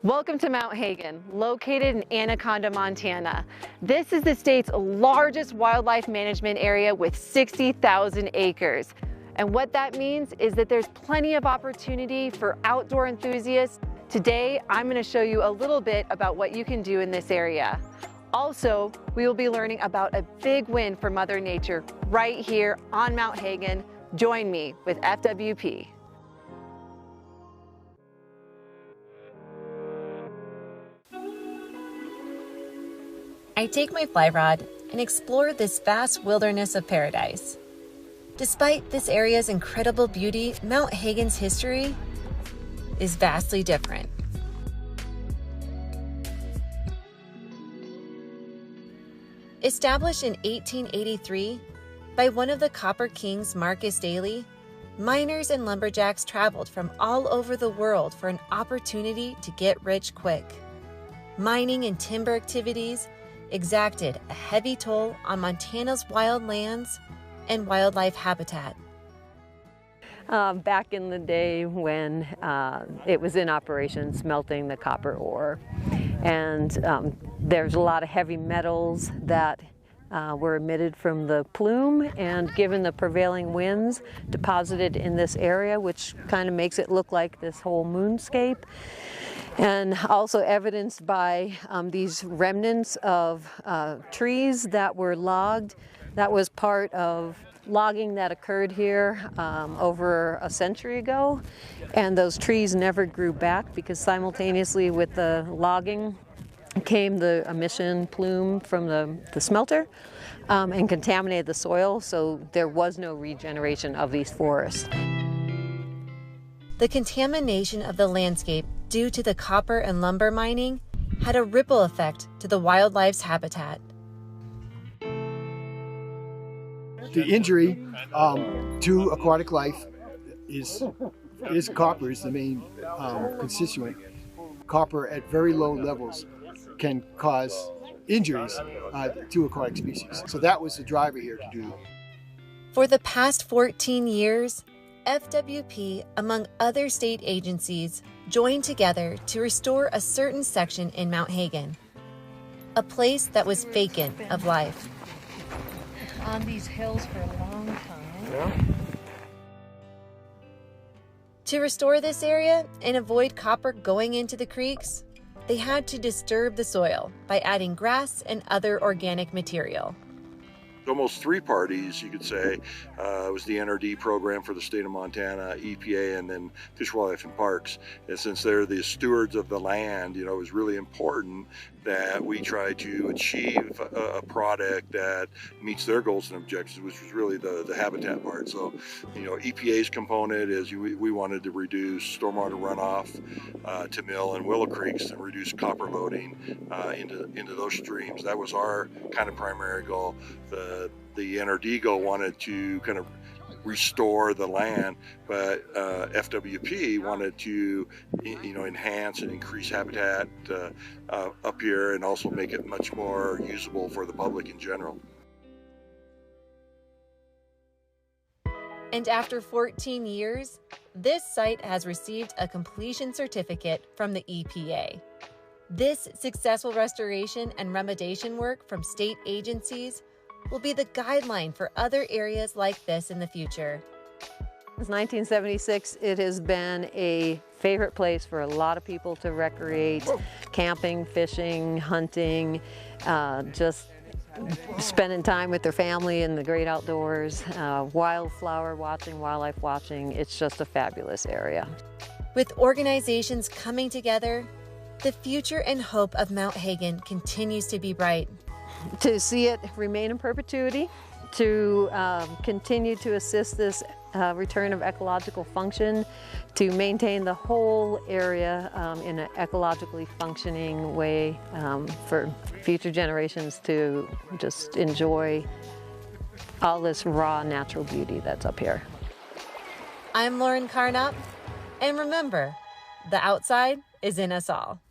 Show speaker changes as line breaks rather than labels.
Welcome to Mount Haggin, located in Anaconda, Montana. This is the state's largest wildlife management area with 60,000 acres. And what that means is that there's plenty of opportunity for outdoor enthusiasts. Today, I'm going to show you a little bit about what you can do in this area. Also, we will be learning about a big win for Mother Nature right here on Mount Haggin. Join me with FWP.
I take my fly rod and explore this vast wilderness of paradise. Despite this area's incredible beauty, Mount Haggin's history is vastly different. Established in 1883 by one of the Copper Kings, Marcus Daly, miners and lumberjacks traveled from all over the world for an opportunity to get rich quick. Mining and timber activities exacted a heavy toll on Montana's wild lands and wildlife habitat.
Back in the day when it was in operation, smelting the copper ore. And there's a lot of heavy metals that were emitted from the plume, and given the prevailing winds, deposited in this area, which kind of makes it look like this whole moonscape. And also evidenced by these remnants of trees that were logged. That was part of logging that occurred here over a century ago. And those trees never grew back because simultaneously with the logging came the emission plume from the smelter and contaminated the soil, so there was no regeneration of these forests.
The contamination of the landscape due to the copper and lumber mining had a ripple effect to the wildlife's habitat.
The injury to aquatic life is copper is the main constituent. Copper at very low levels can cause injuries to aquatic species. So that was the driver here to do.
For the past 14 years, FWP, among other state agencies, joined together to restore a certain section in Mount Haggin, a place that was vacant of life.
On these hills for a long time.
Yeah.
To restore this area and avoid copper going into the creeks, they had to disturb the soil by adding grass and other organic material.
Almost three parties, you could say. It was the NRD program for the state of Montana, EPA, and then Fish, Wildlife, and Parks. And since they're the stewards of the land, it was really important that we try to achieve a product that meets their goals and objectives, which was really the habitat part. So, EPA's component is we wanted to reduce stormwater runoff to Mill and Willow Creeks and reduce copper loading into those streams. That was our kind of primary goal. The NRD goal wanted to kind of restore the land, but FWP wanted to enhance and increase habitat up here and also make it much more usable for the public in general.
And after 14 years, this site has received a completion certificate from the EPA. This successful restoration and remediation work from state agencies will be the guideline for other areas like this in the future.
Since 1976, it has been a favorite place for a lot of people to recreate, camping, fishing, hunting, just spending time with their family in the great outdoors, wildflower watching, wildlife watching. It's just a fabulous area.
With organizations coming together, the future and hope of Mount Haggin continues to be bright.
To see it remain in perpetuity, to continue to assist this return of ecological function, to maintain the whole area in an ecologically functioning way for future generations to just enjoy all this raw natural beauty that's up here.
I'm Lauren Carnop, and remember, the outside is in us all.